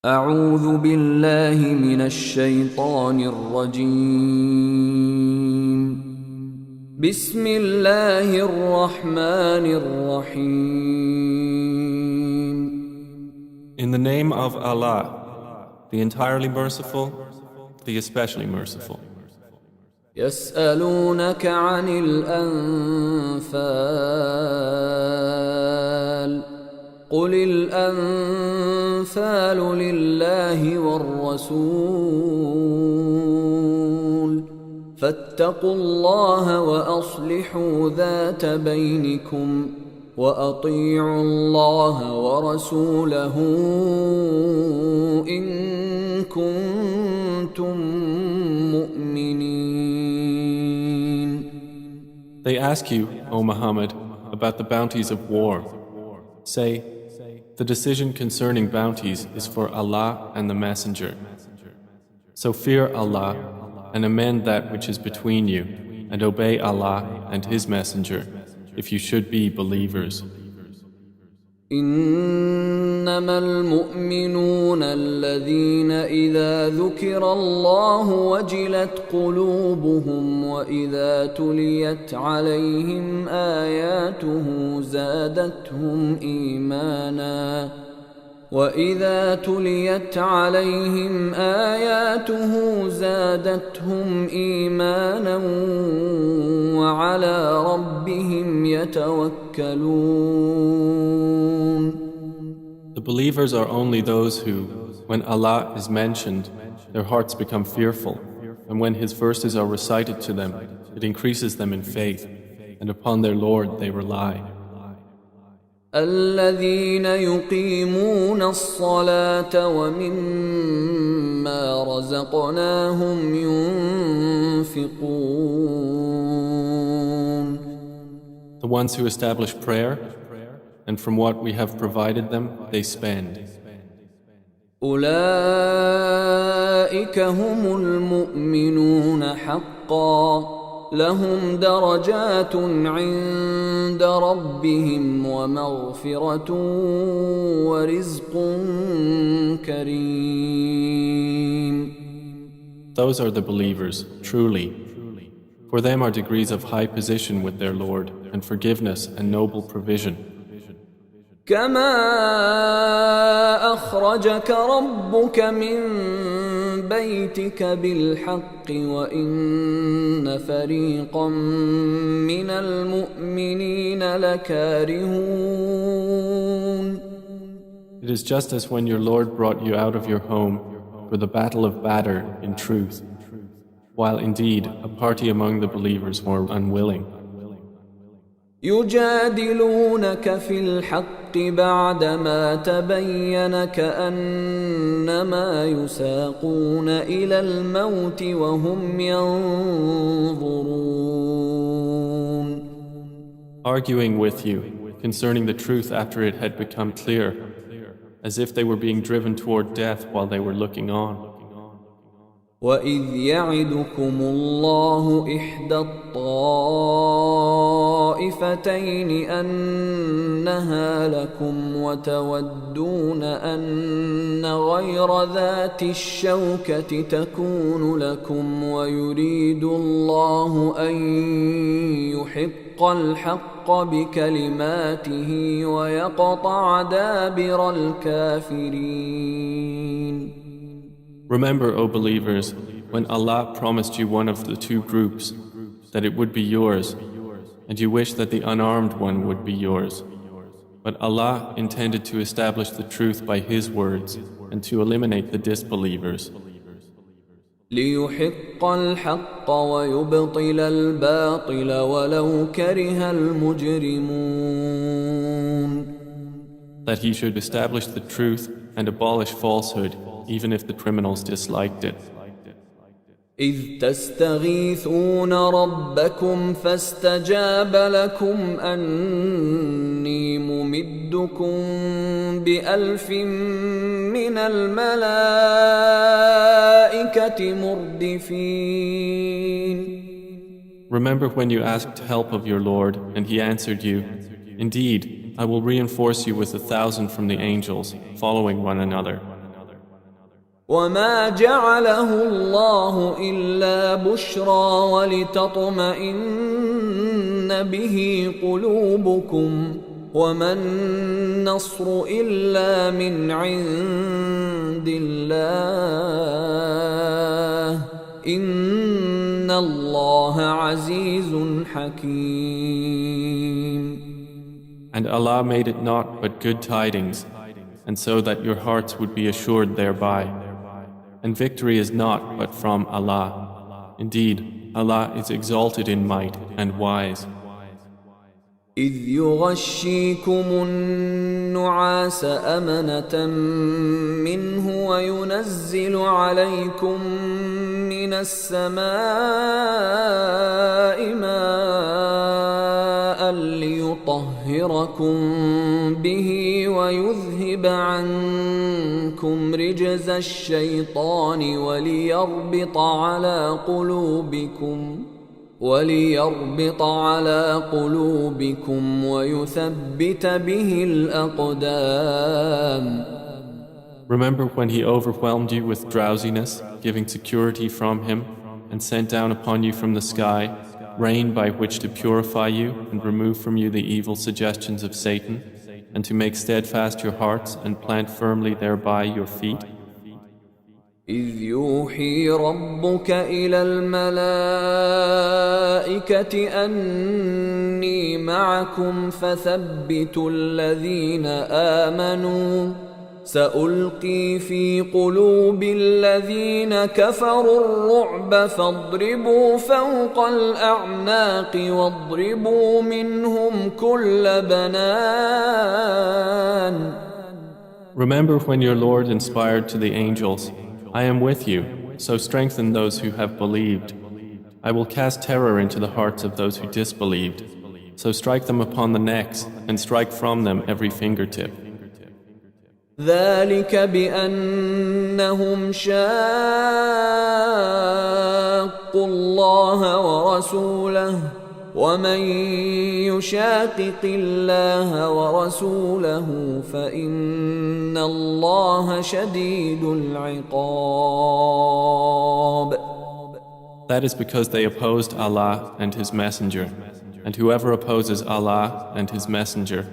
أعوذ بالله من الشيطان الرجيم بسم الله الرحمن الرحيم In the name of Allah, the entirely merciful, the especially merciful. يسألونك عن الأنفال قل الأنفال لله والرسول فاتقوا الله وأصلحوا ذات بينكم وأطيعوا الله ورسوله إن كنتم مؤمنين. They ask you, O Muhammad, about the bounties of war. Say, the decision concerning bounties is for Allah and the Messenger. So fear Allah and amend that which is between you, and obey Allah and His Messenger, if you should be believers. إنما المؤمنون الذين إذا ذكر الله وجلت قلوبهم وإذا تليت عليهم آياته زادتهم إيمانا وعلى ربهم يتوكلون. The believers are only those who, when Allah is mentioned, their hearts become fearful, and when His verses are recited to them, it increases them in faith, and upon their Lord they rely. الذين يقيمون الصلاة ومما رزقناهم ينفقون. The ones who establish prayer, and from what we have provided them, they spend. أولئك هم المؤمنون حقا لهم درجات عند ربهم ومغفرة ورزق كريم. Those are the believers, truly. For them are degrees of high position with their Lord, and forgiveness and noble provision. كما أخرجك ربك من بيتك بالحق وإن فريقا من المؤمنين لكارهون. It is just as when your Lord brought you out of your home for the battle of Badr in truth, while indeed a party among the believers were unwilling. يجادلونك في الحق بعدما تبين كأنما يساقون إلى الموت وهم ينظرون. Arguing with you concerning the truth after it had become clear, as if they were being driven toward death while they were looking on. وَإِذْ يَعِدُكُمُ اللَّهُ إِحْدَى الطَّائِفَتَيْنِ أَنَّهَا لَكُمْ وَتَوَدُّونَ أَنَّ غَيْرَ ذَاتِ الشَّوْكَةِ تَكُونُ لَكُمْ وَيُرِيدُ اللَّهُ أَن يُحِقَّ الْحَقَّ بِكَلِمَاتِهِ وَيَقْطَعَ دَابِرَ الْكَافِرِينَ. Remember, O believers, when Allah promised you one of the two groups, that it would be yours, and you wish that the unarmed one would be yours. But Allah intended to establish the truth by His words and to eliminate the disbelievers. لِيُحِقَّ الْحَقَّ وَيُبْطِلَ الْبَاطِلَ وَلَوْ كَرِهَ الْمُجْرِمُونَ. That He should establish the truth and abolish falsehood, even if the criminals disliked it. إذ تستغيثون ربكم فاستجاب لكم أني ممدكم بألف من الملائكة مردفين. Remember when you asked help of your Lord and He answered you, Indeed, I will reinforce you with 1,000 from the angels, following one another. وما جعله الله إلا بشرى ولتطمئن به قلوبكم وما النصر إلا من عند الله إن الله عزيز حكيم. And Allah made it not but good tidings, and so that your hearts would be assured thereby. And victory is not but from Allah. Indeed, Allah is exalted in might and wise. إذ يغشيكم النعاس أمنة منه وينزل عليكم من السماء ماء ليطهركم به ويذهب عنكم رجز الشيطان وليربط على قلوبكم ويثبت به الأقدام. Remember when He overwhelmed you with drowsiness, giving security from Him, and sent down upon you from the sky rain by which to purify you and remove from you the evil suggestions of Satan, and to make steadfast your hearts and plant firmly thereby your feet? إذ يوحي ربك إلى الملائكة أني معكم فثبتوا الذين آمنوا سألقي في قلوب الذين كفروا الرعب فاضربوا فوق الأعناق واضربوا منهم كل بنان. Remember when your Lord inspired to the angels, I am with you, so strengthen those who have believed. I will cast terror into the hearts of those who disbelieved, so strike them upon the necks and strike from them every fingertip. ذلك بأنهم شاقوا الله ورسوله ومن يشاقق الله ورسوله فإن الله شديد العقاب. That is because they opposed Allah and His Messenger, and whoever opposes Allah and His Messenger,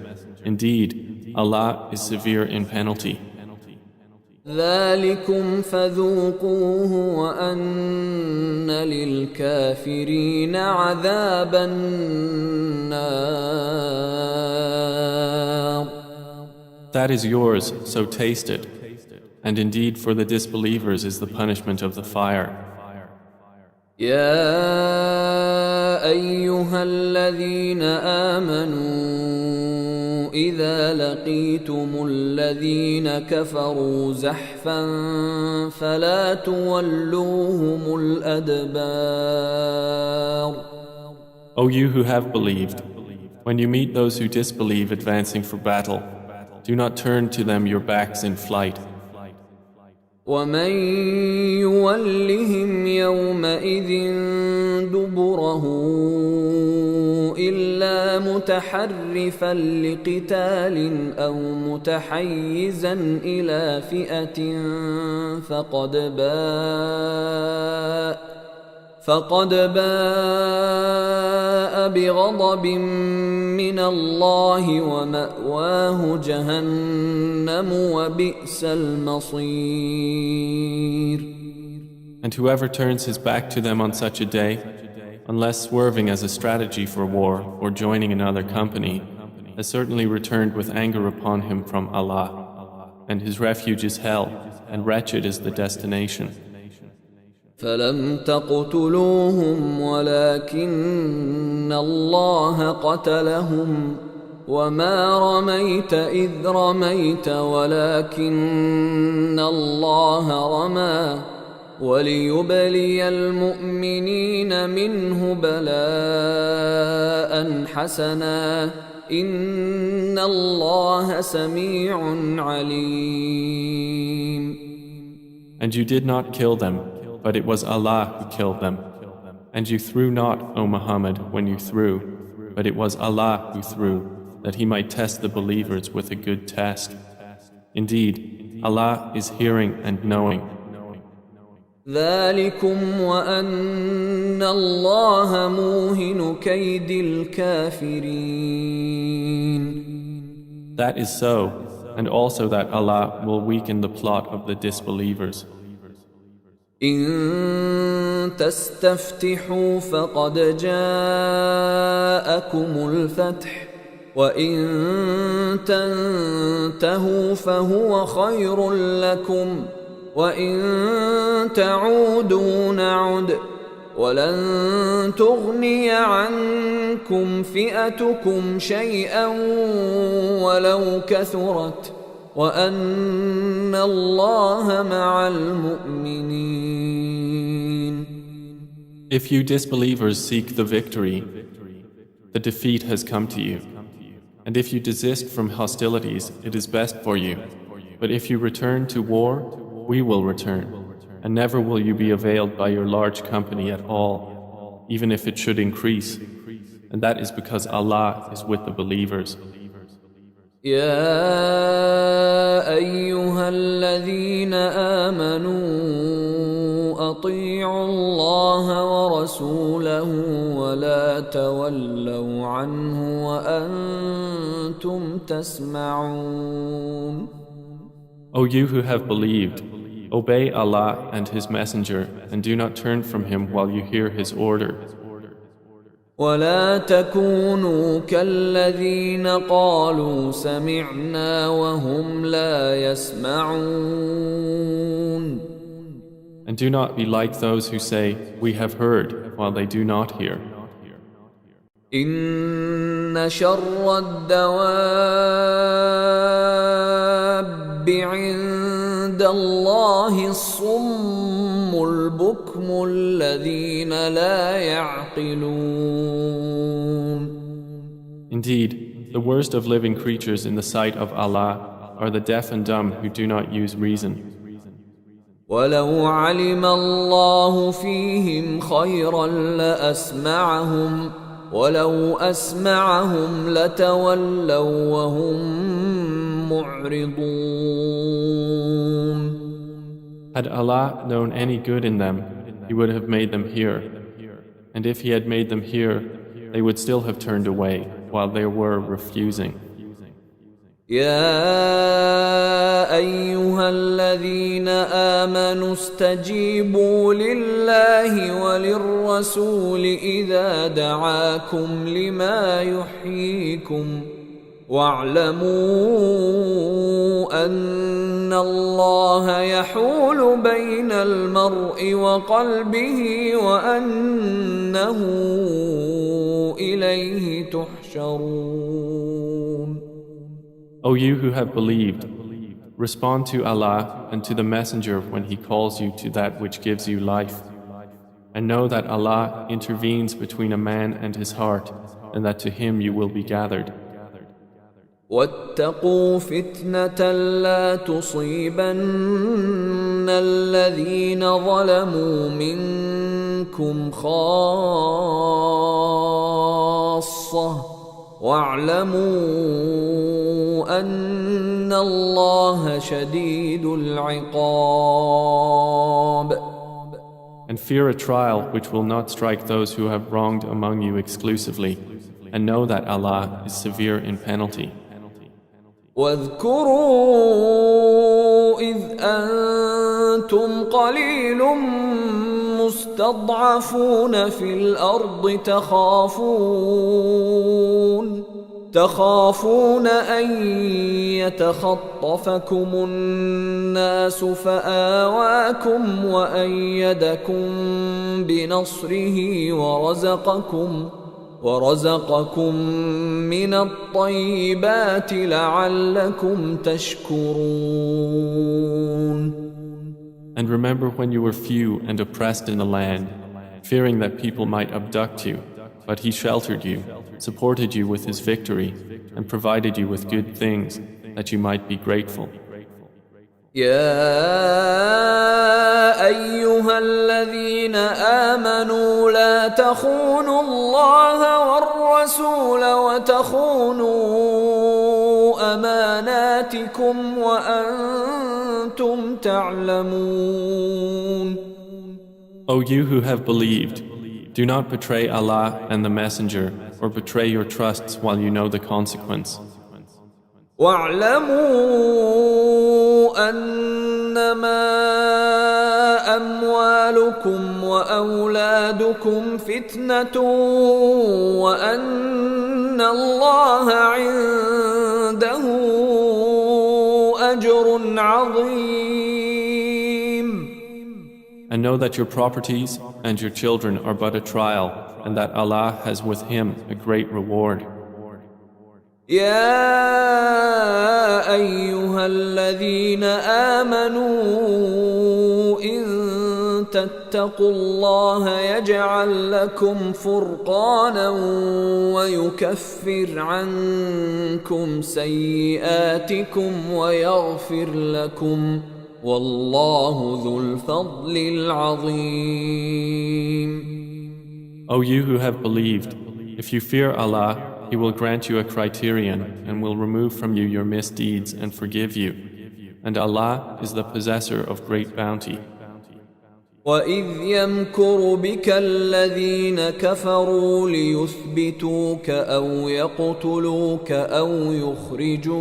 indeed, Allah is severe in penalty. ذلكم فذوقوه وأن للكافرين عذاب النار. That is yours, so taste it. And indeed for the disbelievers is the punishment of the fire. يا أيها الذين آمنوا إذا لقيتم الذين كفروا زحفا فلا تولوهم الأدبار. O you who have believed, when you meet those who disbelieve advancing for battle, do not turn to them your backs in flight. ومن يولهم يومئذ دبره إلا متحرفا لقتال أو متحيزا إلى فئة فقد باء بغضب من الله ومأواه جهنم وبئس المصير. And whoever turns his back to them on such a day, unless swerving as a strategy for war or joining another company, has certainly returned with anger upon him from Allah, and his refuge is hell, and wretched is the destination. فلم تقتلوهم ولكن الله قتلهم وما رميت إذ رميت ولكن الله رمى وليبلي المؤمنين منه بلاء حسنا إن الله سميع عليم. And you did not kill them, but it was Allah who killed them. And you threw not, O Muhammad, when you threw, but it was Allah who threw, that He might test the believers with a good test. Indeed, Allah is hearing and knowing, ذلكم وأن الله موهن كيد الكافرين. That is so, and also that Allah will weaken the plot of the disbelievers. إن تستفتحوا فقد جاءكم الفتح وإن تنتهوا فهو خير لكم وإن تعودوا نعد ولن تغني عنكم فئتكم شيئا ولو كثرت وأن الله مع المؤمنين. If you disbelievers seek the victory, the defeat has come to you. And if you desist from hostilities, it is best for you. But if you return to war, we will return. And never will you be availed by your large company at all, even if it should increase. And that is because Allah is with the believers. يا أيها الذين آمنوا أطيعوا الله ورسوله ولا تولوا عنه وأنتم تسمعون. O you who have believed, obey Allah and His Messenger and do not turn from Him while you hear His order. ولا تكونوا كالذين قالوا سمعنا وهم لا يسمعون. And do not be like those who say, we have heard, while they do not hear. إن شر الدواب عند الله الصم البكم الذين لا يعقلون. Indeed, the worst of living creatures in the sight of Allah are the deaf and dumb who do not use reason. ولو علم الله فيهم خيرا لأسمعهم ولو أسمعهم لتولوا وهم معرضون. Had Allah known any good in them, He would have made them hear. And if He had made them hear, they would still have turned away while they were refusing. يا أيها الذين آمنوا استجيبوا لله وللرسول إذا دعاكم لما يحييكم واعلموا أن الله يحول بين المرء وقلبه وأنه إليه تحشرون. O you who have believed, respond to Allah and to the Messenger when He calls you to that which gives you life. And know that Allah intervenes between a man and his heart, and that to Him you will be gathered. واتقوا فتنة لا تصيبن الذين ظلموا منكم خاصة واعلموا أن الله شديد العقاب. And fear a trial which will not strike those who have wronged among you exclusively, and know that Allah is severe in penalty. واذكروا إذ أنتم قليل مستضعفون في الأرض تخافون أن يتخطفكم الناس فآواكم وأيدكم بنصره ورزقكم من الطيبات لعلكم تشكرون. And remember when you were few and oppressed in the land, fearing that people might abduct you, but He sheltered you, supported you with His victory, and provided you with good things, that you might be grateful. يا أيها الذين آمنوا لا تخونوا الله والرسول وتخونوا أماناتكم وأنتم تعلمون. O you who have believed, do not betray Allah and the Messenger, or betray your trusts while you know the consequence. واعلموا أنما أموالكم وأولادكم فتنة وأن الله عنده أجر عظيم. And know that your properties and your children are but a trial, and that Allah has with Him a great reward. يا أيها الذين آمنوا إن تتقوا الله يجعل لكم فرقانا ويكفر عنكم سيئاتكم ويغفر لكم والله ذو الفضل العظيم. O you who have believed, if you fear Allah, He will grant you a criterion and will remove from you your misdeeds and forgive you. And Allah is the possessor of great bounty. وَإِذْ يَمْكُرُ بِكَ الَّذِينَ كَفَرُوا لِيُثْبِتُوكَ أَوْ يَقْتُلُوكَ أَوْ يُخْرِجُوكَ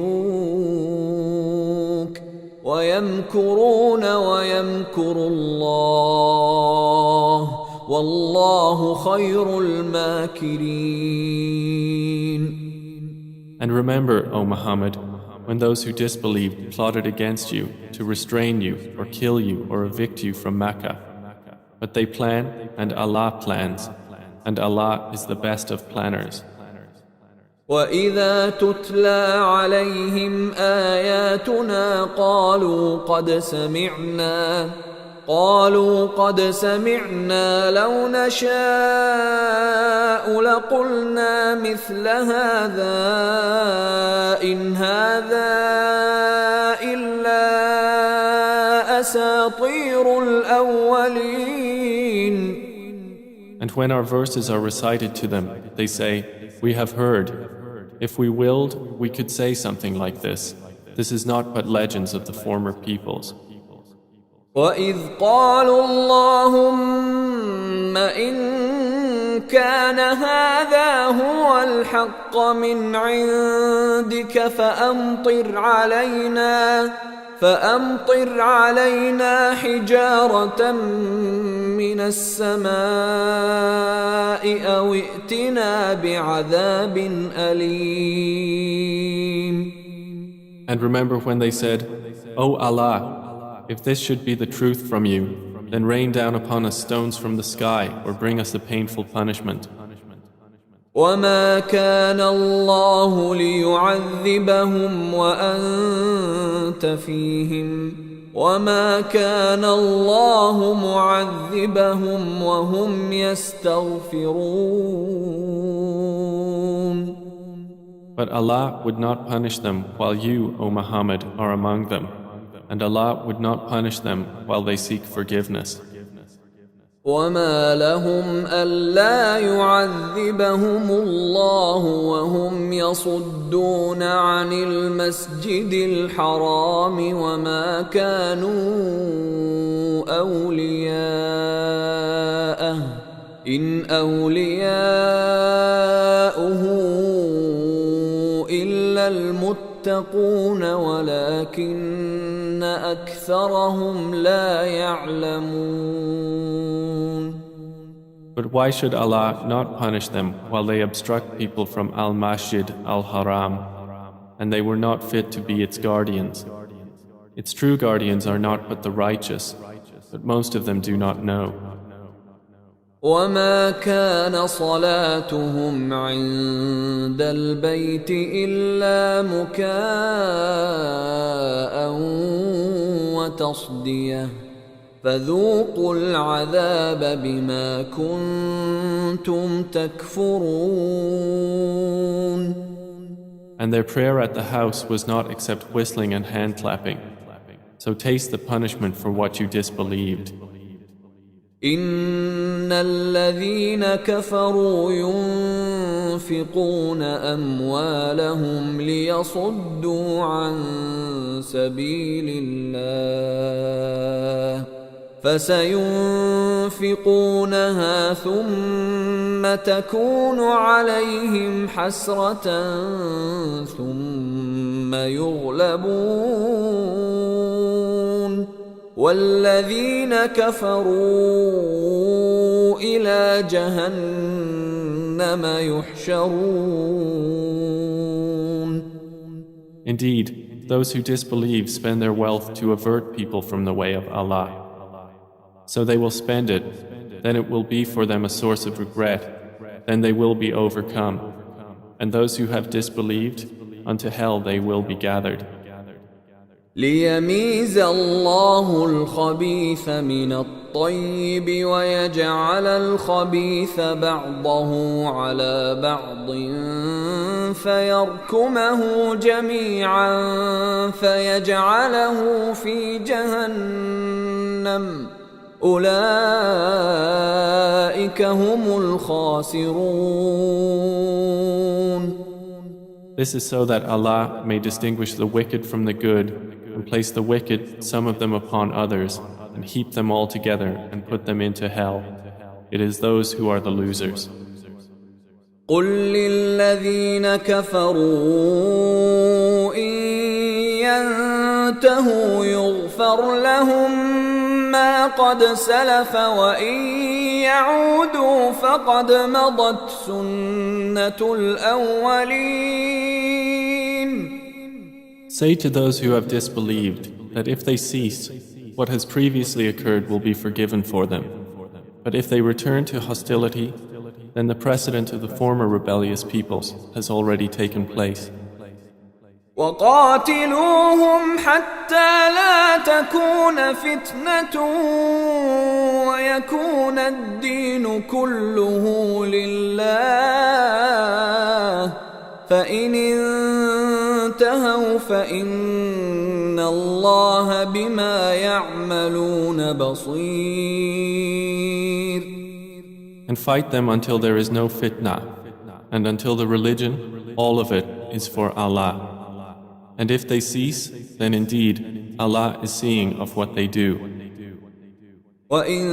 وَيَمْكُرُونَ وَيَمْكُرُ اللَّهُ وَاللَّهُ خَيْرُ الْمَاكِرِينَ. And remember, O Muhammad, when those who disbelieved plotted against you to restrain you or kill you or evict you from Mecca. But they plan and Allah plans, and Allah is the best of planners. وَإِذَا تُتْلَى عَلَيْهِمْ آيَاتُنَا قالوا قد سمعنا لو نشاء لقلنا مثل هذا إن هذا إلا أساطير الأولين. And when our verses are recited to them, they say, "We have heard. If we willed, we could say something like this. This is not but legends of the former peoples." وَإِذْ قَالُوا اللَّهُمَّ إِن كَانَ هَذَا هُوَ الْحَقَّ مِنْ عِندِكَ فَأَمْطِرْ عَلَيْنَا حِجَارَةً مِّنَ السَّمَاءِ أَوْ ائْتِنَا بِعَذَابٍ أَلِيمٍ. And remember when they said, "O Allah, if this should be the truth from you, then rain down upon us stones from the sky or bring us a painful punishment." وَمَا كَانَ اللَّهُ لِيُعَذِّبَهُمْ وَأَنْتَ فِيهِمْ وَمَا كَانَ اللَّهُ مُعَذِّبَهُمْ وَهُمْ يَسْتَغْفِرُونَ. But Allah would not punish them while you, O Muhammad, are among them. And Allah would not punish them while they seek forgiveness. وَمَا لَهُمْ أَلَّا يُعَذِّبَهُمُ اللَّهُ وَهُمْ يَصُدُّونَ عَنِ الْمَسْجِدِ الْحَرَامِ وَمَا كَانُوا أَوْلِيَاءَهُ إِنْ أَوْلِيَاؤُهُ إِلَّا الْمُتَّقُونَ وَلَكِنَّ أَكْثَرَهُمْ لَا يَعْلَمُونَ. But why should Allah not punish them while they obstruct people from Al-Masjid Al-Haram, and they were not fit to be its guardians? Its true guardians are not but the righteous, but most of them do not know. وَمَا كَانَ صَلَاتُهُمْ عِندَ الْبَيْتِ إِلَّا مُكَاءً وَتَصْدِيَةً فَذُوقُوا الْعَذَابَ بِمَا كُنتُمْ تَكْفُرُونَ. And their prayer at the house was not except whistling and hand clapping. So taste the punishment for what you disbelieved. إِنَّ الَّذِينَ كَفَرُوا يُنْفِقُونَ أَمْوَالَهُمْ لِيَصُدُّوا عَنْ سَبِيلِ اللَّهِ فسينفقونها ثم تكون عليهم حسرة ثم يغلبون والذين كفروا إلى جهنم يحشرون. Indeed, those who disbelieve spend their wealth to avert people from the way of Allah. So they will spend it, then it will be for them a source of regret, then they will be overcome. And those who have disbelieved, unto hell they will be gathered. ليميز الله الخبيث من الطيب ويجعل الخبيث بعضه على بعض فيركمه جميعا فيجعله في جهنم أولئك هم الخاسرون. This is so that Allah may distinguish the wicked from the good and place the wicked, some of them upon others, and heap them all together and put them into hell. It is those who are the losers. قل للذين كفروا إن ينتهوا يغفر لهم ما قد سلف وإن يعودوا فقد مضت سنة الأولين. Say to those who have disbelieved that if they cease, what has previously occurred will be forgiven for them. But if they return to hostility, then the precedent of the former rebellious peoples has already taken place. وقاتلوهم حتى لا تكون فتنة ويكون الدين كله لله فإن انتهوا فإن الله بما يعملون بصير. And fight them until there is no fitna, and until the religion, all of it, is for Allah. And if they cease, then indeed Allah is seeing of what they do. وَإِن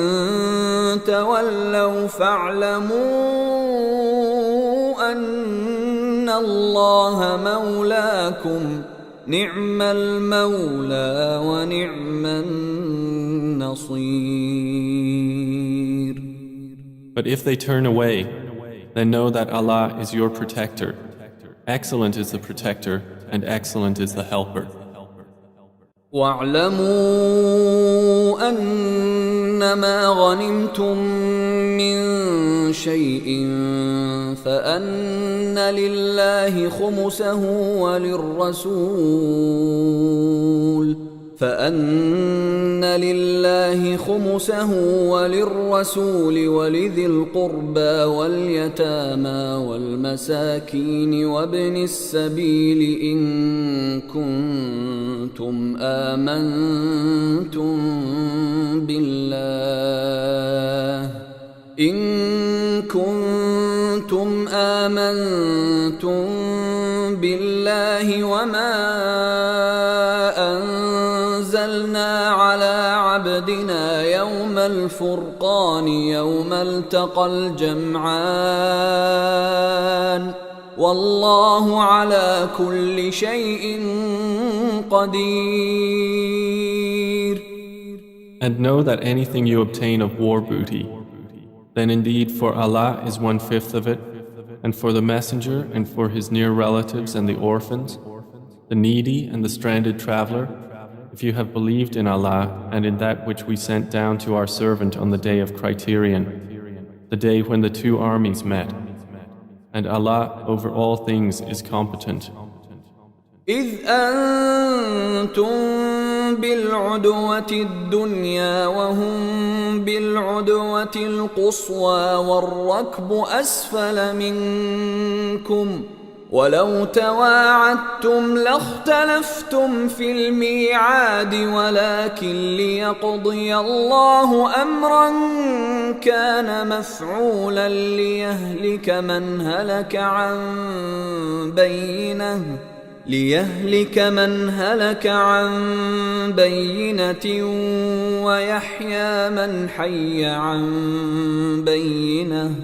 تَوَلَّوْا فَاعْلَمُوا أَنَّ اللَّهَ مَوْلَاكُمْ نِعْمَ الْمَوْلَى وَنِعْمَ النَّصِيرُ. But if they turn away, then know that Allah is your protector. Excellent is the protector, and excellent is the helper. وَاعْلَمُوا أَنَّمَا غَنِمْتُم مِّن شَيْءٍ فَأَنَّ لِلَّهِ خُمُسَهُ وللرسول ولذي القربى واليتامى والمساكين وابن السبيل إن كنتم آمنتم بالله وما أنزلنا على عبدنا يوم الفرقان يوم التقى الجمعان والله على كل شيء قدير. And know that anything you obtain of war booty, then indeed for Allah is 1/5 of it, and for the messenger and for his near relatives and the orphans, the needy and the stranded traveler, if you have believed in Allah and in that which we sent down to our servant on the day of criterion, the day when the two armies met. And Allah over all things is competent. إذ أنتم بالعدوة الدنيا وهم بالعدوة القصوى والركب أسفل منكم ولو تواعدتم لاختلفتم في الميعاد ولكن ليقضي الله أمرا كان مفعولا ليهلك من هلك عن بينه ليهلك من هلك عن بينة ويحيى من حي عن بينة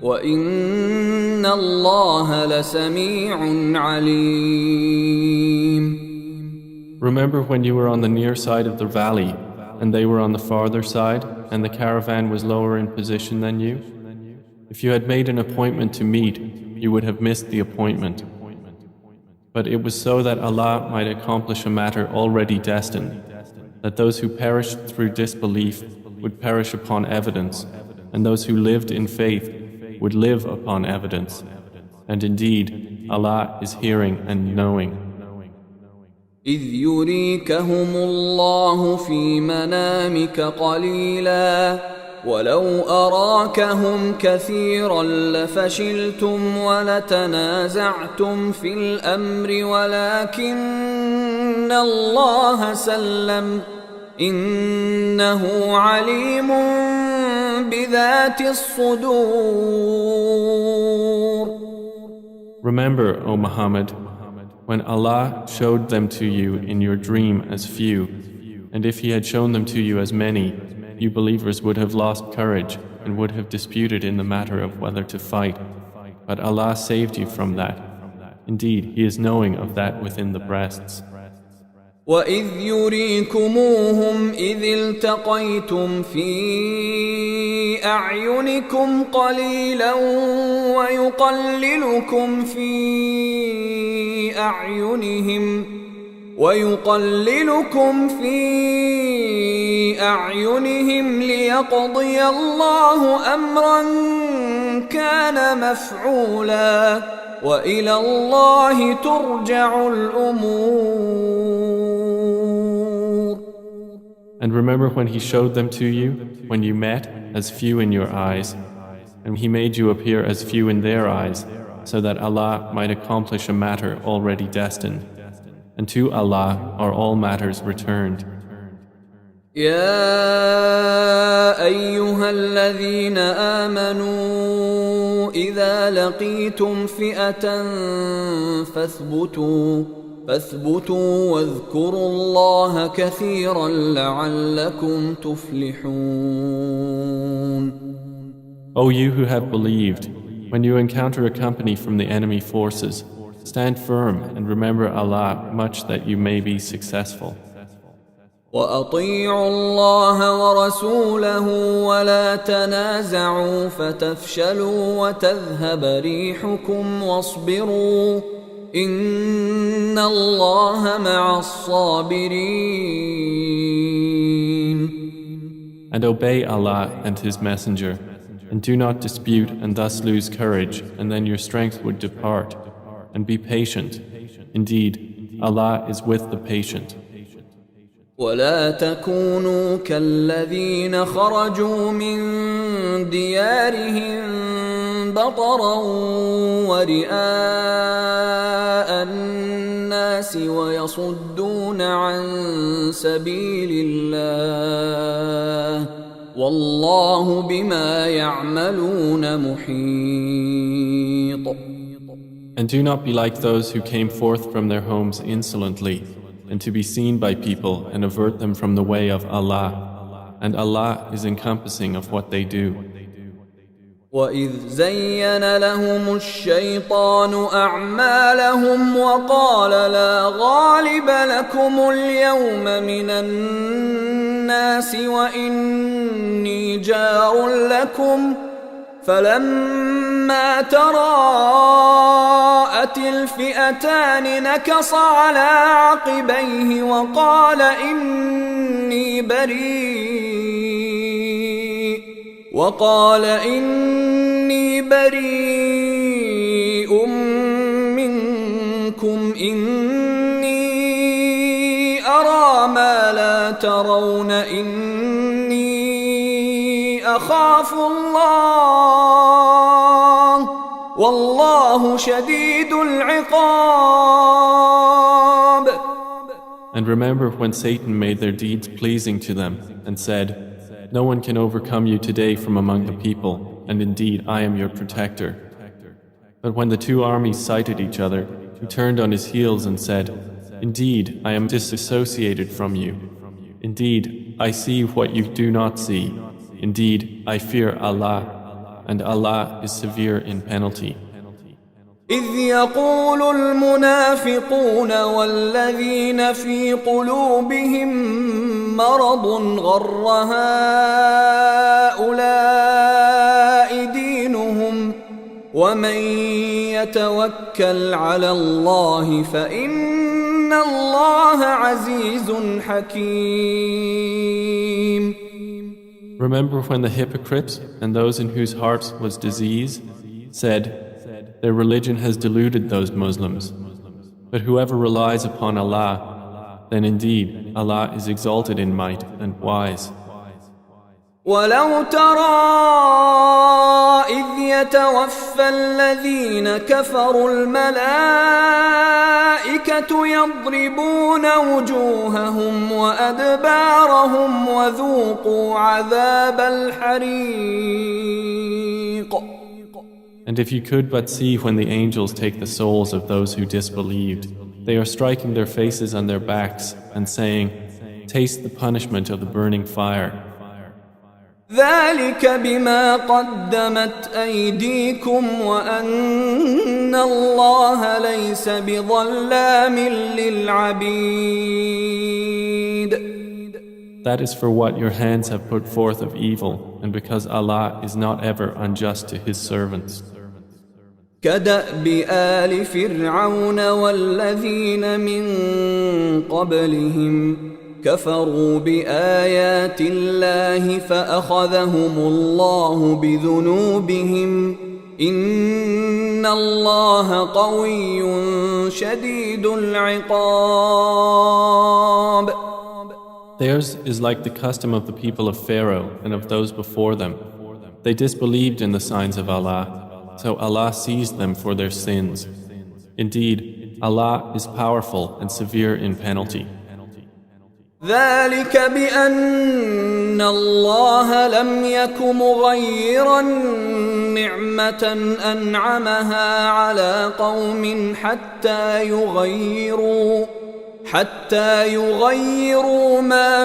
وإن الله لسميع عليم. Remember when you were on the near side of the valley and they were on the farther side and the caravan was lower in position than you? If you had made an appointment to meet, you would have missed the appointment. But it was so that Allah might accomplish a matter already destined, that those who perished through disbelief would perish upon evidence, and those who lived in faith would live upon evidence. And indeed, Allah is hearing and knowing. إذ يريكهم الله في منامك قليلا ولو أراكهم كثيرا لفشلتم ولتنازعتم في الأمر ولكن الله سلم إنه عليم بذات الصدور. Remember, O Muhammad, when Allah showed them to you in your dream as few, and if He had shown them to you as many, you believers would have lost courage and would have disputed in the matter of whether to fight. But Allah saved you from that. Indeed, He is knowing of that within the breasts. وَإِذْ يُرِيكُمُوهُمْ إِذِ الْتَقَيْتُمْ فِي أَعْيُنِكُمْ قَلِيلًا وَيُقَلِّلُكُمْ فِي أَعْيُنِهِمْ لِيَقْضِيَ اللَّهُ أَمْرًا كَانَ مَفْعُولًا وَإِلَى اللَّهِ تُرْجَعُ الْأُمُورُ. And remember when He showed them to you, when you met, as few in your eyes, and He made you appear as few in their eyes, so that Allah might accomplish a matter already destined. And to Allah are all matters returned. يا أيها الذين آمنوا إذا لقيتم فئة فاثبتوا واذكروا الله كثيرا لعلكم تفلحون. O you who have believed, when you encounter a company from the enemy forces, stand firm and remember Allah much that you may be successful. وَأَطِيعُوا اللَّهَ وَرَسُولَهُ وَلَا تَنَازَعُوا فَتَفْشَلُوا وَتَذْهَبَ رِيحُكُمْ وَاصْبِرُوا إِنَّ اللَّهَ مَعَ الصَّابِرِينَ. And obey Allah and His Messenger, and do not dispute and thus lose courage, and then your strength would depart. And be patient. Indeed, Allah is with the patient. ولا تكونوا كالذين خرجوا من ديارهم بطرا ورئاء الناس ويصدون عن سبيل الله والله بما يعملون محيط. And do not be like those who came forth from their homes insolently, and to be seen by people and avert them from the way of Allah. And Allah is encompassing of what they do. وَإِذْ زَيَّنَ لَهُمُ الشَّيْطَانُ أَعْمَالَهُمْ وَقَالَ لَا غَالِبَ لَكُمُ الْيَوْمَ مِنَ النَّاسِ وَإِنِّي جَارٌ لَكُمْ فلما تراءت الفئتان نكص على عقبيه وقال إني بريء منكم إني أرى ما لا ترون إني أخاف الله والله شديد العقاب. And remember when Satan made their deeds pleasing to them and said, "No one can overcome you today from among the people, and indeed I am your protector." But when the two armies sighted each other, he turned on his heels and said, "Indeed, I am disassociated from you. Indeed, I see what you do not see. Indeed, I fear Allah, and Allah is severe in penalty." إذ يقول المنافقون والذين في قلوبهم مرض غر هؤلاء دينهم ومن يتوكل على الله فإن الله عزيز حكيم. Remember when the hypocrites and those in whose hearts was disease said, "Their religion has deluded those Muslims. But whoever relies upon Allah, then indeed Allah is exalted in might and wise." ولو ترى إذ يتوفى الذين كفروا الملائكة يضربون وجوههم وأدبارهم وذوقوا عذاب الحريق. And if you could but see when the angels take the souls of those who disbelieved, they are striking their faces on their backs and saying, "Taste the punishment of the burning fire." ذلك بما قدمت أيديكم وأن الله ليس بظلام للعبيد. That is for what your hands have put forth of evil, and because Allah is not ever unjust to His servants. كدأب آل فرعون والذين من قبلهم كفروا بآيات الله فأخذهم الله بذنوبهم إن الله قوي شديد العقاب. Theirs is like the custom of the people of Pharaoh and of those before them. They disbelieved in the signs of Allah, so Allah seized them for their sins. Indeed, Allah is powerful and severe in penalty. ذلك بأن الله لم يك مغيرا نعمة أنعمها على قوم حتى يغيروا ما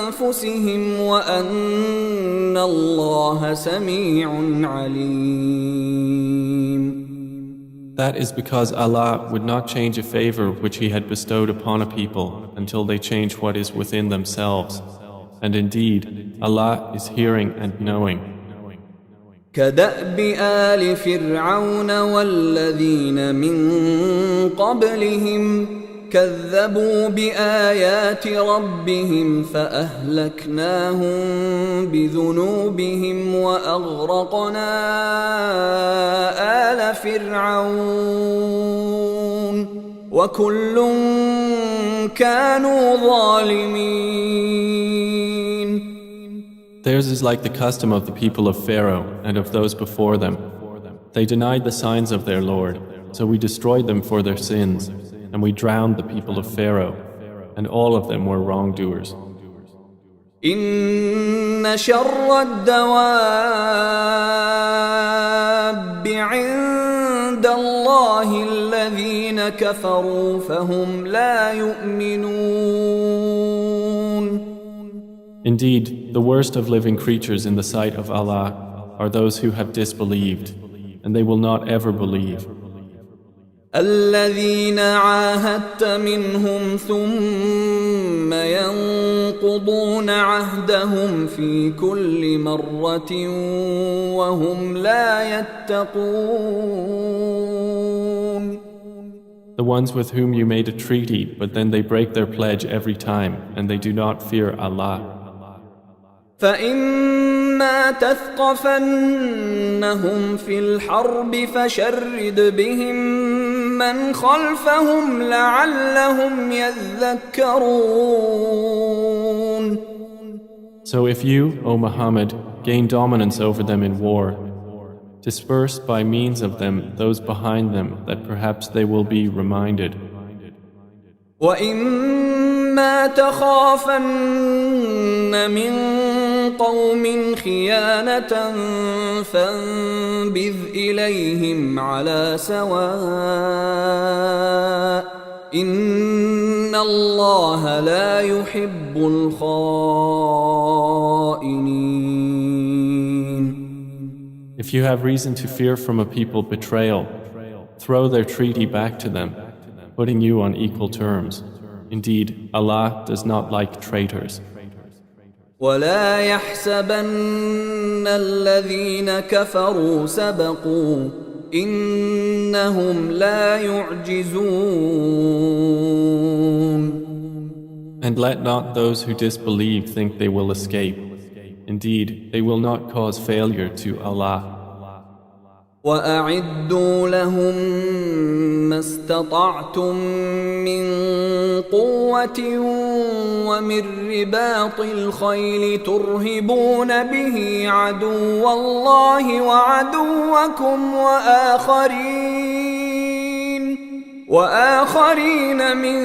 بأنفسهم وأن الله سميع عليم. That is because Allah would not change a favor which He had bestowed upon a people until they change what is within themselves. And indeed, Allah is hearing and knowing. كدأب آل فرعون والذين من قبلهم كذبوا بآيات ربهم فأهلكناهم بذنوبهم وأغرقنا آل فرعون وكل كانوا ظالمين. Theirs is like the custom of the people of Pharaoh and of those before them. They denied the signs of their Lord, so we destroyed them for their sins, and we drowned the people of Pharaoh, and all of them were wrongdoers. إن شر الدواب عند الله الذين كفروا فهم لا يؤمنون. Indeed, the worst of living creatures in the sight of Allah are those who have disbelieved, and they will not ever believe. الذين عاهدت منهم ثم ينقضون عهدهم في كل مرة وهم لا يتقون. The ones with whom you made a treaty, but then they break their pledge every time, and they do not fear Allah. فإما تثقفنهم في الحرب فشرد بهم من خلفهم لعلهم يذكرون. So if you, O Muhammad, gain dominance over them in war, disperse by means of them those behind them that perhaps they will be reminded. وإما تخافن من قوم خيانة فانبذ إليهم على سواء إن الله لا يحب الخائنين. If you have reason to fear from a people betrayal, throw their treaty back to them, putting you on equal terms. Indeed, Allah does not like traitors. ولا يحسبن الذين كفروا سبقوا إنهم لا يعجزون. And let not those who disbelieve think they will escape. Indeed, they will not cause failure to Allah. وأعدوا لهم ما استطعتم من قوة ومن رباط الخيل ترهبون به عدو الله وعدوكم وآخرين من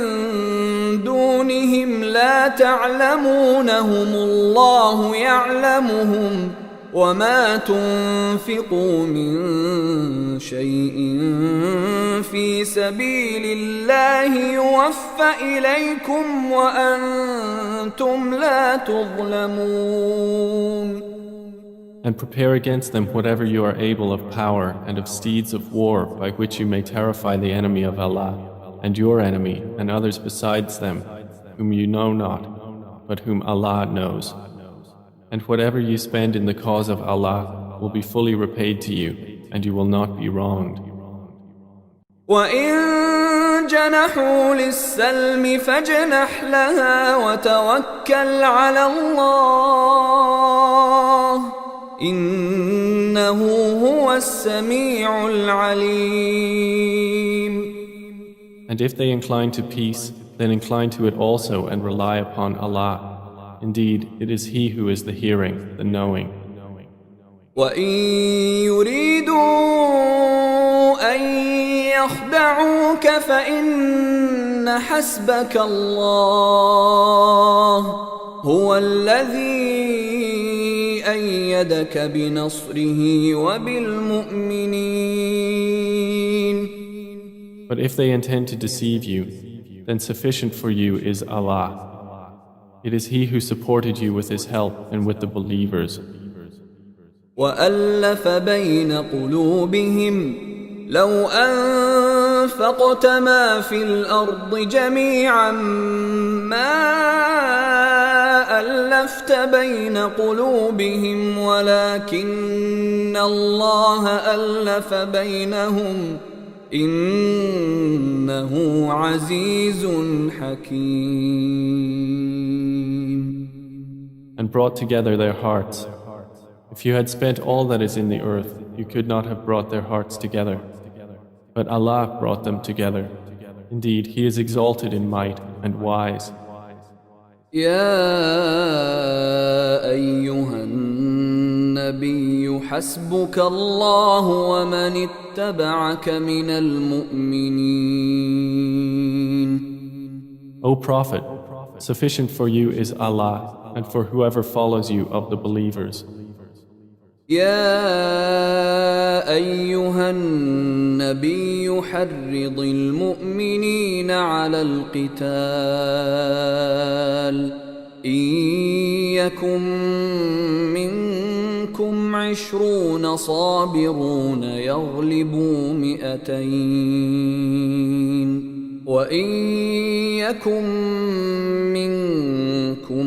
دونهم لا تعلمونهم الله يعلمهم وما تنفقوا من شيء في سبيل الله يوفى إليكم وأنتم لا تظلمون. And prepare against them whatever you are able of power and of steeds of war by which you may terrify the enemy of Allah and your enemy and others besides them whom you know not but whom Allah knows. And whatever you spend in the cause of Allah will be fully repaid to you, and you will not be wronged. وَإِن جَنَحُوا لِلسَّلْمِ فَاجْنَحْ لَهَا وَتَوَكَّلْ عَلَى اللَّهِ إِنَّهُ هُوَ السَّمِيعُ الْعَلِيمُ. And if they incline to peace, then incline to it also and rely upon Allah. Indeed, it is He who is the hearing, the knowing. وَإِن يُرِيدُوا أَن يَخْدَعُوكَ فَإِنَّ حَسْبَكَ اللَّهُ هُوَ الَّذِي أَيَّدَكَ بِنَصْرِهِ وَبِالْمُؤْمِنِينَ. But if they intend to deceive you, then sufficient for you is Allah. It is He who supported you with His help and with the believers. وَأَلَّفَ بَيْنَ قُلُوبِهِمْ لَوْ أَنفَقْتَ مَا فِي الْأَرْضِ جَمِيعًا مَا أَلَّفْتَ بَيْنَ قُلُوبِهِمْ وَلَكِنَّ اللَّهَ أَلَّفَ بَيْنَهُمْ إِنَّهُ عَزِيزٌ حَكِيمٌ. And brought together their hearts. If you had spent all that is in the earth, you could not have brought their hearts together. But Allah brought them together. Indeed, He is exalted in might and wise. يا أيها النبي حسبك الله ومن اتبعك من المؤمنين. O Prophet, sufficient for you is Allah and for whoever follows you of the believers. يا أيها النبي حرض المؤمنين على القتال إن يكن منكم 20 صابرون يغلبوا 200 وإن يكن منكم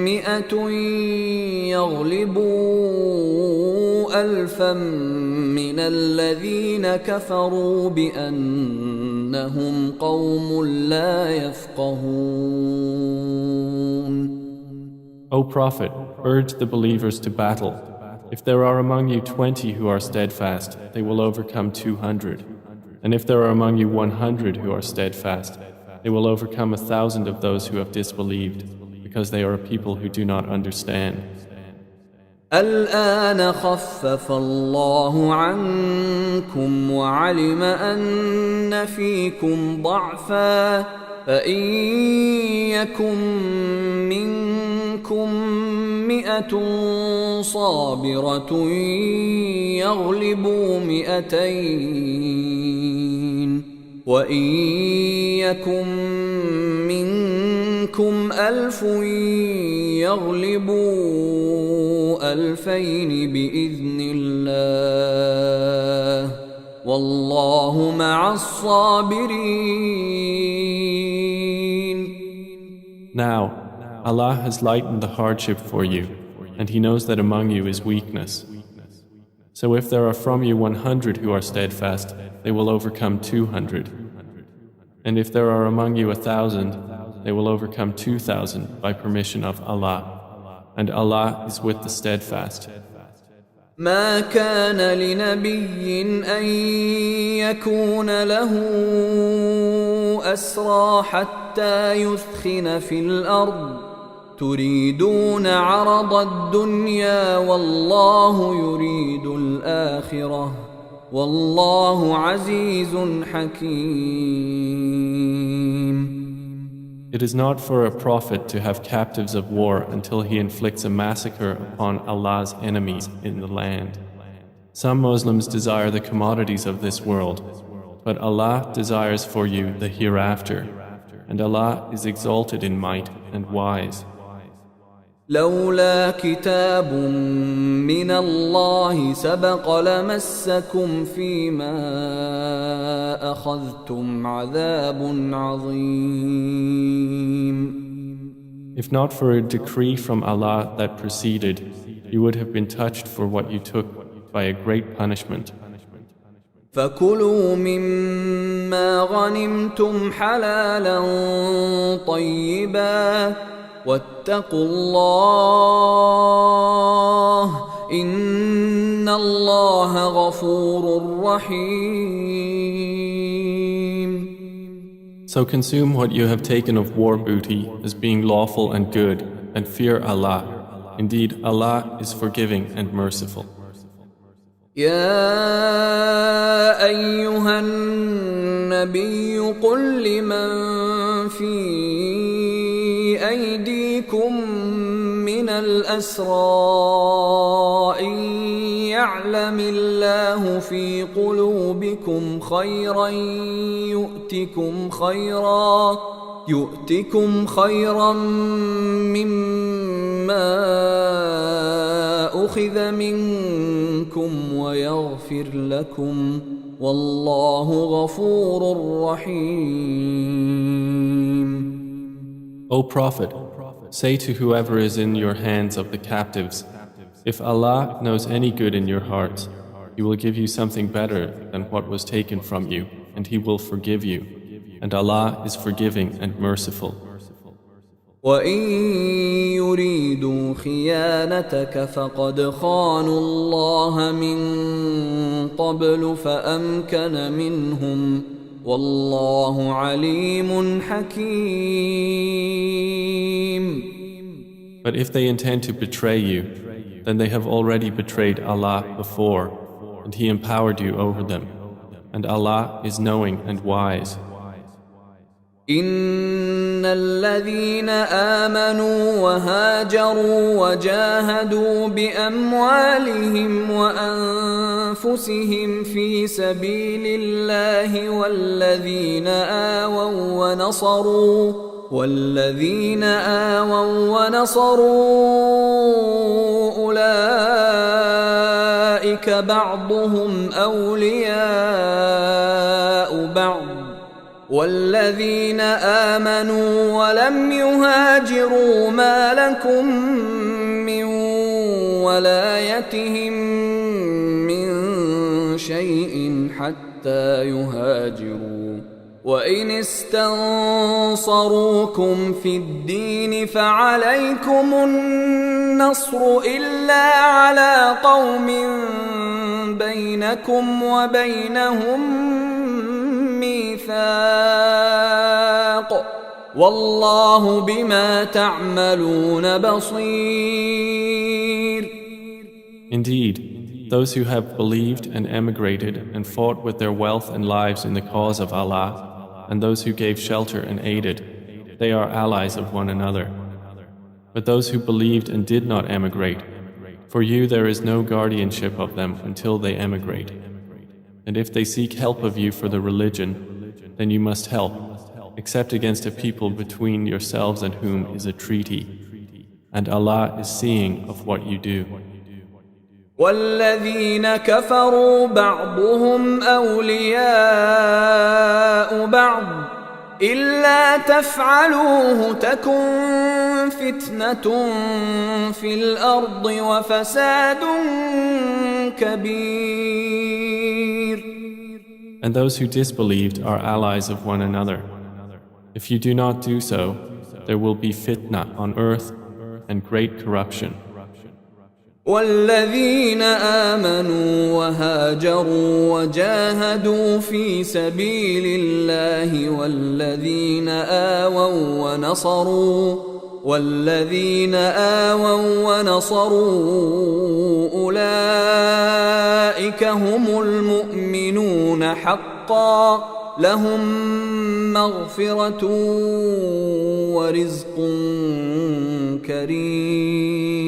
100 يغلبوا 1000 من الذين كفروا بأنهم قوم لا يفقهون. O Prophet, urge the believers to battle. If there are among you 20 who are steadfast, they will overcome 200. And if there are among you 100 who are steadfast, they will overcome 1,000 of those who have disbelieved, because they are a people who do not understand. الآن خفف الله عنكم وعلم أن فيكم ضعفا فإن يكن منكم مئة صابرة يغلبوا 200 وإن يكن منكم 1000 يغلبوا 2000 بإذن الله والله مع الصابرين. Now, Allah has lightened the hardship for you, and He knows that among you is weakness. So if there are from you 100 who are steadfast, they will overcome 200. And if there are among you 1,000, they will overcome 2,000 by permission of Allah. And Allah is with the steadfast. ما كان لنبي أن يكون له أسرى حتى يثخن في الأرض تريدون عرض الدنيا والله يريد الآخرة والله عزيز حكيم. It is not for a prophet to have captives of war until he inflicts a massacre upon Allah's enemies in the land. Some Muslims desire the commodities of this world, but Allah desires for you the hereafter, and Allah is exalted in might and wise. لولا كتاب من الله سبق لمسكم فيما أخذتم عذاب عظيم. If not for a decree from Allah that preceded, you would have been touched for what you took by a great punishment. فكلوا مما غنمتم حلالا طيبا واتقوا الله إن الله غفور رحيم. So consume what you have taken of war booty as being lawful and good, and fear Allah. Indeed, Allah is forgiving and merciful. يا أيها النبي قل لمن في أيديكم من الأسرى إن يعلم الله في قلوبكم خيرا يؤتكم خيرا مما أخذ منكم ويغفر لكم والله غفور رحيم. O Prophet, say to whoever is in your hands of the captives, if Allah knows any good in your hearts, He will give you something better than what was taken from you, and He will forgive you. And Allah is forgiving and merciful. وَإِن يُرِيدُوا خِيَانَتَكَ فَقَدْ خَانُوا اللَّهَ مِن قَبْلُ فَأَمْكَنَ مِنْهُمْ وَاللَّهُ عَلِيمٌ حَكِيمٌ. But if they intend to betray you, then they have already betrayed Allah before, and He empowered you over them. And Allah is knowing and wise. إن الذين آمنوا وهاجروا وجاهدوا بأموالهم وأنفسهم في سبيل الله والذين آووا ونصروا أولئك بعضهم أولياء بعض والذين آمنوا ولم يهاجروا ما لكم من ولايتهم من شيء حتى يهاجروا وإن استنصروكم في الدين فعليكم النصر إلا على قوم بينكم وبينهم ميثاق والله بما تعملون بصير. Indeed, those who have believed and emigrated and fought with their wealth and lives in the cause of Allah, and those who gave shelter and aided, they are allies of one another. But those who believed and did not emigrate, for you there is no guardianship of them until they emigrate. And if they seek help of you for the religion, then you must help, except against a people between yourselves and whom is a treaty. And Allah is seeing of what you do. والذين كفروا بعضهم أولياء بعض إلا تفعلوه تكن فتنة في الأرض وفساد كبير. And those who disbelieved are allies of one another. If you do not do so, there will be fitna on earth and great corruption. والذين آمنوا وهاجروا وجاهدوا في سبيل الله والذين آووا ونصروا أولئك هم المؤمنون حقا لهم مغفرة ورزق كريم.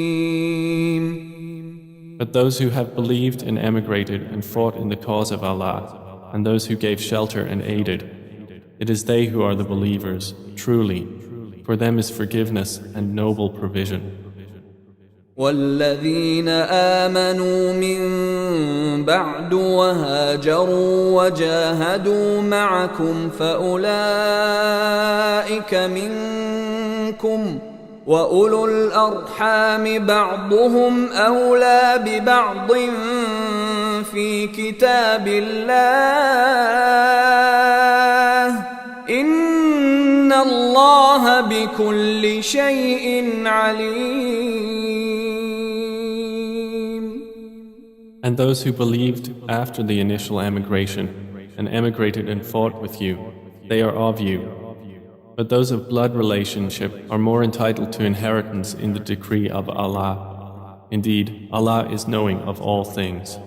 But those who have believed and emigrated and fought in the cause of Allah, and those who gave shelter and aided, it is they who are the believers, truly. For them is forgiveness and noble provision. والذين آمنوا من بعد وهاجروا وجاهدوا معكم فأولئك منكم وأولو الأرحام بعضهم أولى ببعض في كتاب الله إن الله بكل شيء عليم. And those who believed after the initial emigration and emigrated and fought with you, they are of you. But those of blood relationship are more entitled to inheritance in the decree of Allah. Indeed, Allah is knowing of all things.